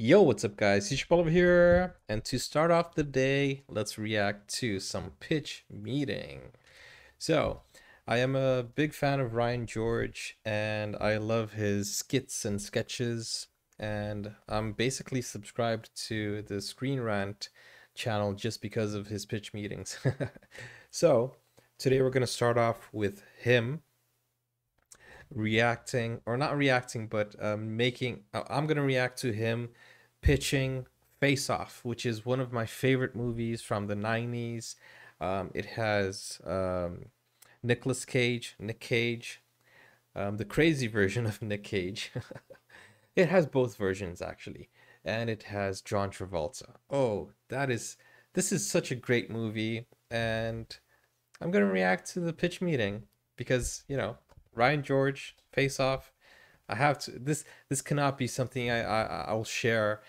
Yo, what's up guys? Paul over here, and to start off the day, let's react to some pitch meeting. So, I am a big fan of Ryan George, and I love his skits and sketches, and I'm basically subscribed to the Screen Rant channel just because of his pitch meetings. So, today we're going to start off with him reacting, or not reacting, but I'm gonna react to him pitching Face Off, which is one of my favorite movies from the 90s. It has Nick Cage, the crazy version of Nick Cage. It has both versions actually, and it has John Travolta. Oh, this is such a great movie, and I'm gonna react to the pitch meeting because, Ryan George, Face Off. I have to. This cannot be something I'll share.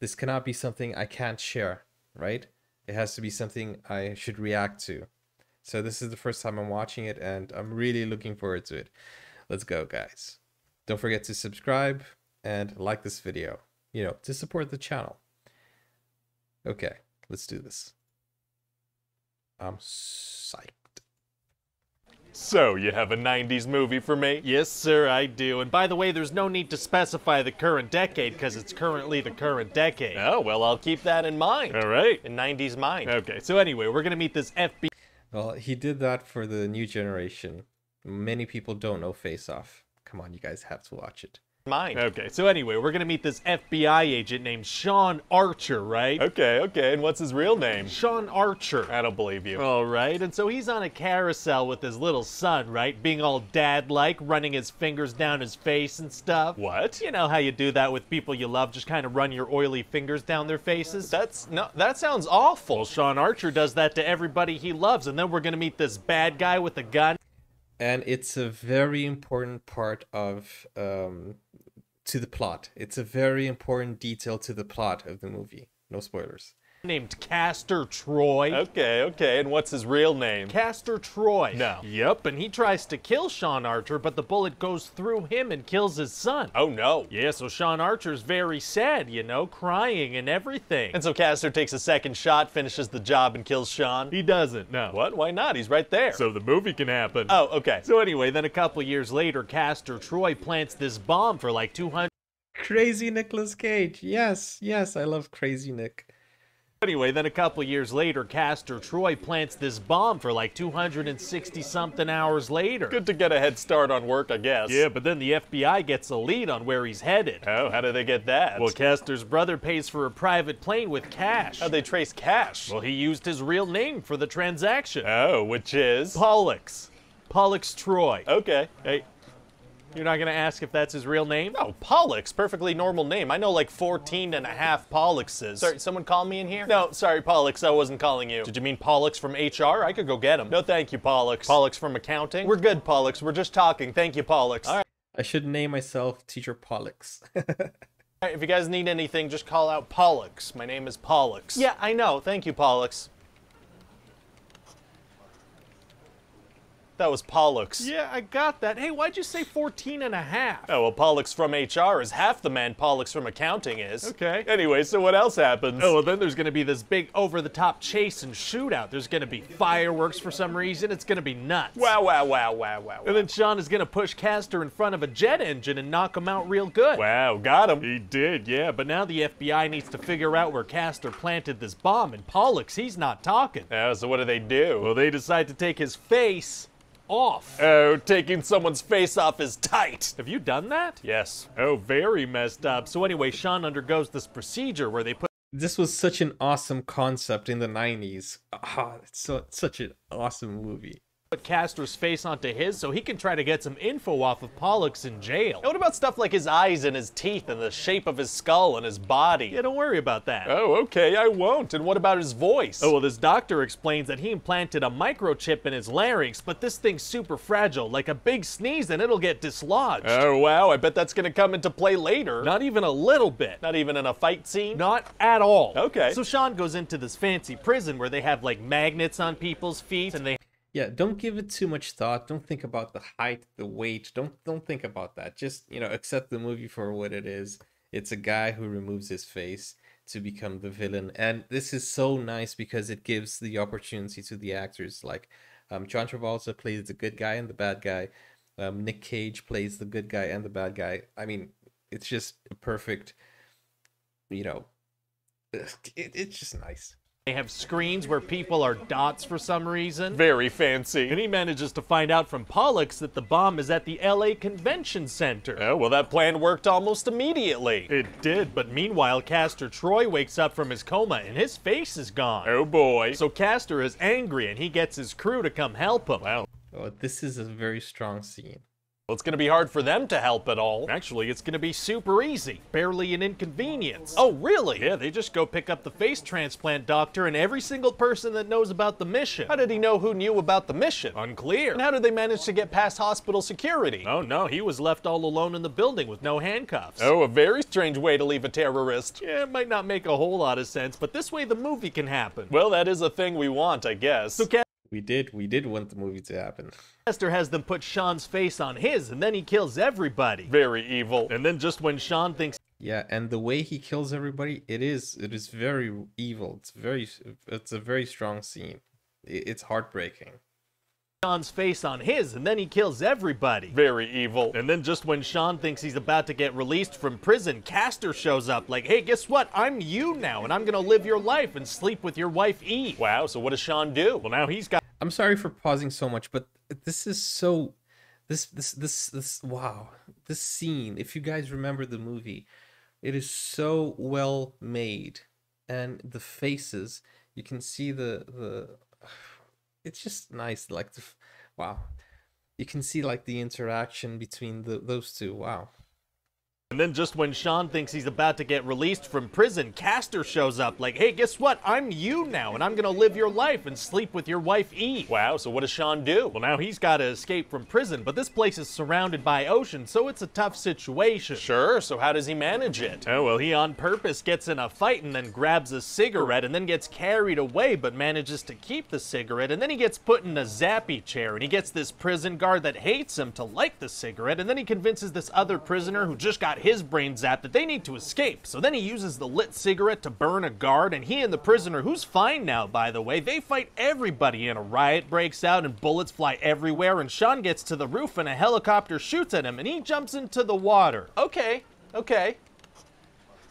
This cannot be something I can't share, right? It has to be something I should react to. So this is the first time I'm watching it, and I'm really looking forward to it. Let's go, guys. Don't forget to subscribe and like this video, to support the channel. Okay, let's do this. I'm psyched. So, you have a 90s movie for me? Yes, sir, I do. And by the way, there's no need to specify the current decade, because it's currently the current decade. Oh, well, I'll keep that in mind. All right. In 90s mind. Okay, so anyway, we're gonna meet this FBI. Well, he did that for the new generation. Many people don't know Face Off. Come on, you guys have to watch it. Mind. Okay, so anyway, we're gonna meet this FBI agent named Sean Archer, right? Okay, and what's his real name? Sean Archer. I don't believe you. All right, and so he's on a carousel with his little son, right? Being all dad-like, running his fingers down his face and stuff. What? You know how you do that with people you love, just kind of run your oily fingers down their faces? That sounds awful. Well, Sean Archer does that to everybody he loves, and then we're gonna meet this bad guy with a gun. And it's a very important part of to the plot. It's a very important detail to the plot of the movie. No spoilers. Named Castor Troy. Okay, and what's his real name? Castor Troy. No. Yep, and he tries to kill Sean Archer, but the bullet goes through him and kills his son. Oh no. Yeah, so Sean Archer's very sad, crying and everything. And so Castor takes a second shot, finishes the job, and kills Sean? He doesn't, no. What? Why not? He's right there. So the movie can happen. Oh, okay. So anyway, then a couple years later, Castor Troy plants this bomb for like 200. Crazy Nicolas Cage. Yes, I love Crazy Nick. Anyway, then a couple years later, Castor Troy plants this bomb for like 260-something hours later. Good to get a head start on work, I guess. Yeah, but then the FBI gets a lead on where he's headed. Oh, how do they get that? Well, Castor's brother pays for a private plane with cash. How'd they trace cash? Well, he used his real name for the transaction. Oh, which is? Pollux. Pollux Troy. Okay. Hey, you're not gonna ask if that's his real name? No, Pollux, perfectly normal name. I know like 14 and a half Polluxes. Sorry, someone call me in here? No, sorry, Pollux, I wasn't calling you. Did you mean Pollux from HR? I could go get him. No, thank you, Pollux. Pollux from accounting? We're good, Pollux. We're just talking. Thank you, Pollux. All right. I should name myself Teacher Pollux. All right, if you guys need anything, just call out Pollux. My name is Pollux. Yeah, I know. Thank you, Pollux. That was Pollux. Yeah, I got that. Hey, why'd you say 14 and a half? Oh, well, Pollux from HR is half the man Pollux from accounting is. Okay. Anyway, so what else happens? Oh, well, then there's gonna be this big over-the-top chase and shootout. There's gonna be fireworks for some reason. It's gonna be nuts. Wow. And then Sean is gonna push Castor in front of a jet engine and knock him out real good. Wow, got him. He did, yeah, but now the FBI needs to figure out where Castor planted this bomb, and Pollux, he's not talking. Oh, so what do? Well, they decide to take his face off. Oh, taking someone's face off is tight. Have you done that? Yes. Oh, very messed up. So anyway, Sean undergoes this procedure where they put This was such an awesome concept in the 90s. It's such an awesome movie. Castor's face onto his so he can try to get some info off of Pollux in jail. And what about stuff like his eyes and his teeth and the shape of his skull and his body? Yeah, don't worry about that. Oh, okay, I won't. And what about his voice? Oh, well, this doctor explains that he implanted a microchip in his larynx, but this thing's super fragile. Like a big sneeze and it'll get dislodged. Oh, wow, I bet that's gonna come into play later. Not even a little bit. Not even in a fight scene? Not at all. Okay. So Sean goes into this fancy prison where they have like magnets on people's feet and they Yeah, don't give it too much thought. Don't think about the height, the weight. Don't think about that. Just, accept the movie for what it is. It's a guy who removes his face to become the villain, and this is so nice because it gives the opportunity to the actors. Like, John Travolta plays the good guy and the bad guy. Nick Cage plays the good guy and the bad guy. I mean, it's just a perfect, you know, it's just nice. They have screens where people are dots for some reason. Very fancy. And he manages to find out from Pollux that the bomb is at the LA Convention Center. Oh, well, that plan worked almost immediately. It did, but meanwhile, Castor Troy wakes up from his coma and his face is gone. Oh boy. So Castor is angry and he gets his crew to come help him. Wow. Oh, this is a very strong scene. Well, it's gonna be hard for them to help at all. Actually, it's gonna be super easy. Barely an inconvenience. Oh, really? Yeah, they just go pick up the face transplant doctor and every single person that knows about the mission. How did he know who knew about the mission? Unclear. And how did they manage to get past hospital security? Oh no, he was left all alone in the building with no handcuffs. Oh, a very strange way to leave a terrorist. Yeah, it might not make a whole lot of sense, but this way the movie can happen. Well, that is a thing we want, I guess. So We did want the movie to happen. Castor has them put Sean's face on his, and then he kills everybody. Very evil. And then just when Sean thinks Yeah, and the way he kills everybody, it is very evil. It's a very strong scene. It's heartbreaking. Sean's face on his, and then he kills everybody. Very evil. And then just when Sean thinks he's about to get released from prison, Castor shows up like, hey, guess what? I'm you now, and I'm gonna live your life and sleep with your wife Eve. Wow, so what does Sean do? Well, now he's got I'm sorry for pausing so much, but this is so wow. This scene, if you guys remember the movie, it is so well made, and the faces, you can see the it's just nice, like wow. You can see like the interaction between those two. Wow. And then just when Sean thinks he's about to get released from prison, Castor shows up like, hey, guess what? I'm you now, and I'm gonna live your life and sleep with your wife Eve. Wow, so what does Sean do? Well, now he's gotta escape from prison, but this place is surrounded by ocean, so it's a tough situation. Sure, so how does he manage it? Oh, well, he on purpose gets in a fight and then grabs a cigarette and then gets carried away, but manages to keep the cigarette, and then he gets put in a zappy chair, and he gets this prison guard that hates him to like the cigarette, and then he convinces this other prisoner who just got his brain zapped that they need to escape. So then he uses the lit cigarette to burn a guard, and he and the prisoner, who's fine now by the way, they fight everybody, and a riot breaks out and bullets fly everywhere, and Sean gets to the roof and a helicopter shoots at him and he jumps into the water. Okay.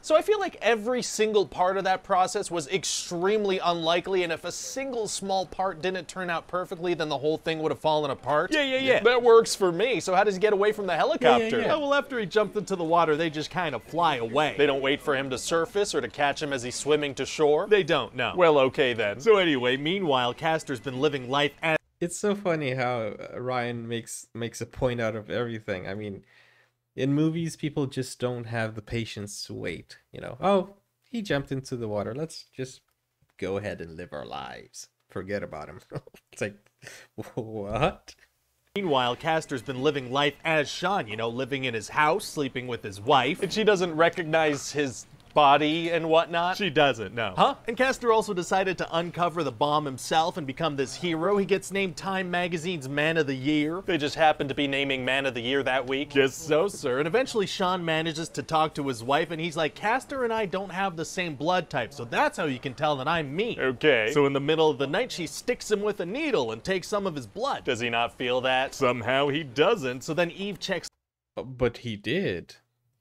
So I feel like every single part of that process was extremely unlikely, and if a single small part didn't turn out perfectly, then the whole thing would have fallen apart. Yeah. That works for me. So how does he get away from the helicopter? Yeah. Well, after he jumped into the water, they just kind of fly away. They don't wait for him to surface or to catch him as he's swimming to shore? They don't, no. Well, okay then. So anyway, meanwhile, Castor's been living life as It's so funny how Ryan makes a point out of everything. I mean, in movies, people just don't have the patience to wait. You know, oh, he jumped into the water. Let's just go ahead and live our lives. Forget about him. It's like, what? Meanwhile, Castor's been living life as Sean, you know, living in his house, sleeping with his wife. And she doesn't recognize his body and whatnot? She doesn't, no. Huh? And Castor also decided to uncover the bomb himself and become this hero. He gets named Time Magazine's Man of the Year. They just happened to be naming Man of the Year that week? Just so, sir. And eventually Sean manages to talk to his wife, and he's like, Castor and I don't have the same blood type, so that's how you can tell that I'm me. Okay. So in the middle of the night, she sticks him with a needle and takes some of his blood. Does he not feel that? Somehow he doesn't. So then Eve checks But he did.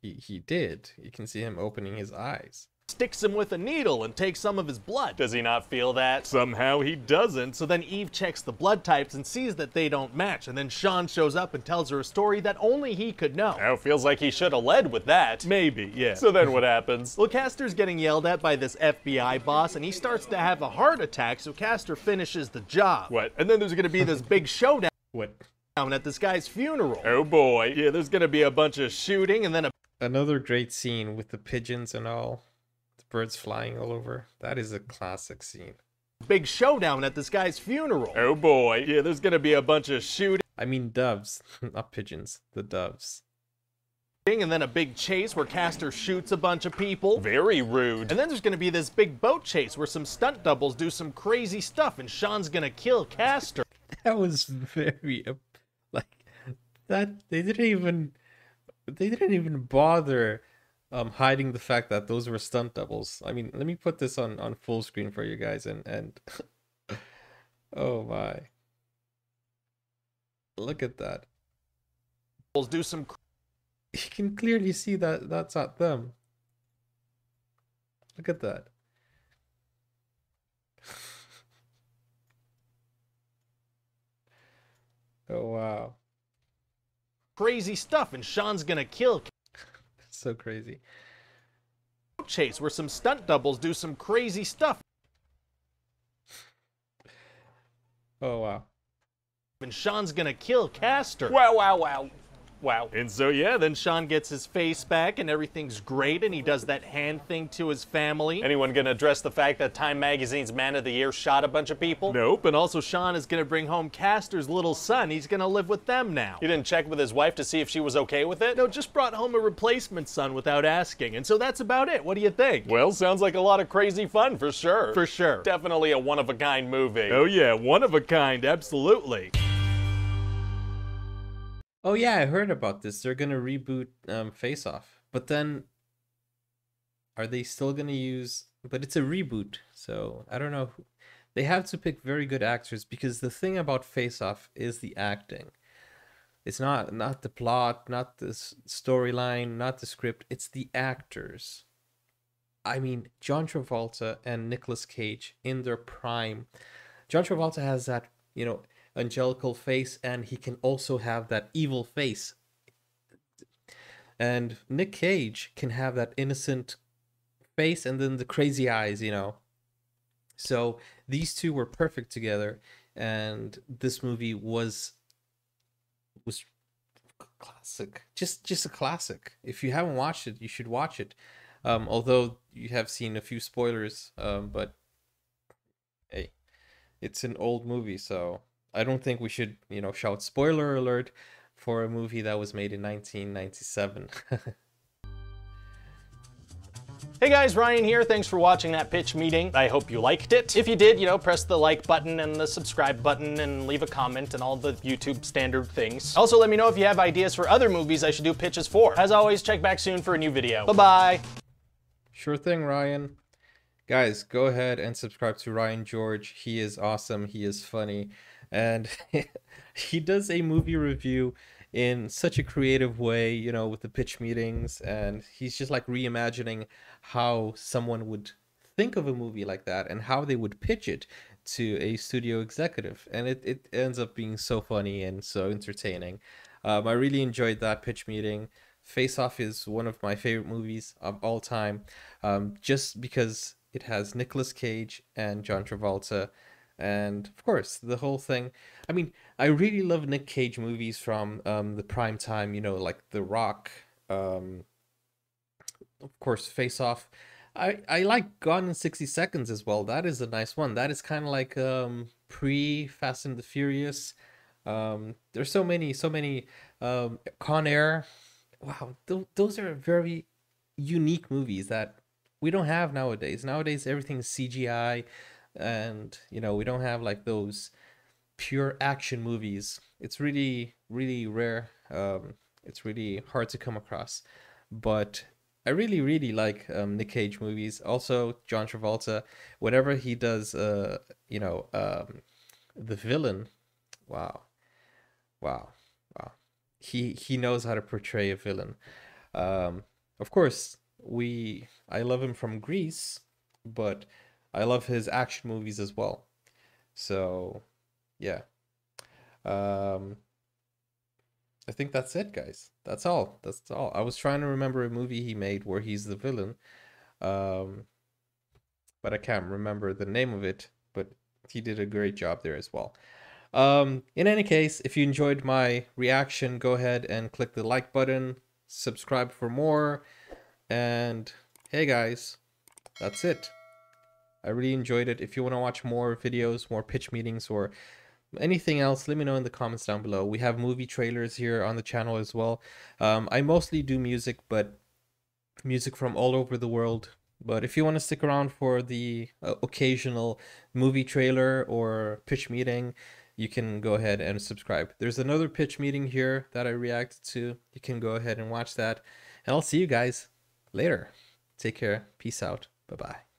He did. You can see him opening his eyes. sticks him with a needle and takes some of his blood. Does he not feel that? Somehow he doesn't. So then Eve checks the blood types and sees that they don't match. And then Sean shows up and tells her a story that only he could know. Oh, feels like he should have led with that. Maybe, yeah. So then what happens? Well, Castor's getting yelled at by this FBI boss, and he starts to have a heart attack, so Castor finishes the job. What? And then there's gonna be this big showdown What? at this guy's funeral. Oh boy. Yeah, there's gonna be a bunch of shooting, and then a Another great scene with the pigeons and all. The birds flying all over. That is a classic scene. big showdown at this guy's funeral. Oh boy. Yeah, there's gonna be a bunch of shooting, I mean doves, not pigeons. The doves. and then a big chase where Castor shoots a bunch of people. Very rude. And then there's gonna be this big boat chase where some stunt doubles do some crazy stuff, and Sean's gonna kill Castor. That was very like that. They didn't even bother hiding the fact that those were stunt doubles. I mean, let me put this on full screen for you guys and oh my. Look at that. do some You can clearly see that that's not them. Look at that. Oh wow. crazy stuff, and Sean's gonna kill That's so crazy. Chase, where some stunt doubles do some crazy stuff, Oh wow. and Sean's gonna kill Castor. Wow, wow, wow. Wow. And so, yeah, then Sean gets his face back and everything's great, and he does that hand thing to his family. Anyone gonna address the fact that Time Magazine's Man of the Year shot a bunch of people? Nope, and also Sean is gonna bring home Castor's little son. He's gonna live with them now. He didn't check with his wife to see if she was okay with it? No, just brought home a replacement son without asking, and so that's about it. What do you think? Well, sounds like a lot of crazy fun for sure. For sure. Definitely a one-of-a-kind movie. Oh yeah, one of a kind, absolutely. Oh yeah, I heard about this. They're gonna reboot Face Off, but then are they still gonna use? But it's a reboot, so I don't know. They have to pick very good actors because the thing about Face Off is the acting. It's not the plot, not the storyline, not the script. It's the actors. I mean, John Travolta and Nicolas Cage in their prime. John Travolta has that, you know, angelical face, and he can also have that evil face. And Nick Cage can have that innocent face and then the crazy eyes, you know. So these two were perfect together, and this movie was classic. Just a classic. If you haven't watched it, you should watch it. Although you have seen a few spoilers, but hey, it's an old movie, so I don't think we should, you know, shout spoiler alert for a movie that was made in 1997. Hey guys, Ryan here. Thanks for watching that pitch meeting. I hope you liked it. If you did, you know, press the like button and the subscribe button and leave a comment and all the YouTube standard things. Also, let me know if you have ideas for other movies I should do pitches for. As always, check back soon for a new video. Bye-bye. Sure thing, Ryan. Guys, go ahead and subscribe to Ryan George. He is awesome. He is funny. And he does a movie review in such a creative way, you know, with the pitch meetings. And he's just like reimagining how someone would think of a movie like that and how they would pitch it to a studio executive. And it ends up being so funny and so entertaining. I really enjoyed that pitch meeting. Face Off is one of my favorite movies of all time, just because it has Nicolas Cage and John Travolta. And of course, the whole thing. I mean, I really love Nick Cage movies from the prime time, you know, like The Rock, of course, Face Off. I like Gone in 60 Seconds as well. That is a nice one. That is kind of like pre Fast and the Furious. There's so many Con Air. Wow, those are very unique movies that we don't have nowadays. Nowadays, everything's CGI. And you know, we don't have like those pure action movies. It's really rare. It's really hard to come across, but I really like Nick Cage movies. Also John Travolta, whenever he does you know, the villain, wow, he knows how to portray a villain. Of course, I love him from Grease, but I love his action movies as well. So, yeah. I think that's it, guys. That's all. That's all. I was trying to remember a movie he made where he's the villain. But I can't remember the name of it, but he did a great job there as well. In any case, if you enjoyed my reaction, go ahead and click the like button, subscribe for more, and hey guys, that's it. I really enjoyed it. If you want to watch more videos, more pitch meetings, or anything else, let me know in the comments down below. We have movie trailers here on the channel as well. I mostly do music, but music from all over the world. But if you want to stick around for the occasional movie trailer or pitch meeting, you can go ahead and subscribe. There's another pitch meeting here that I reacted to. You can go ahead and watch that. And I'll see you guys later. Take care. Peace out. Bye-bye.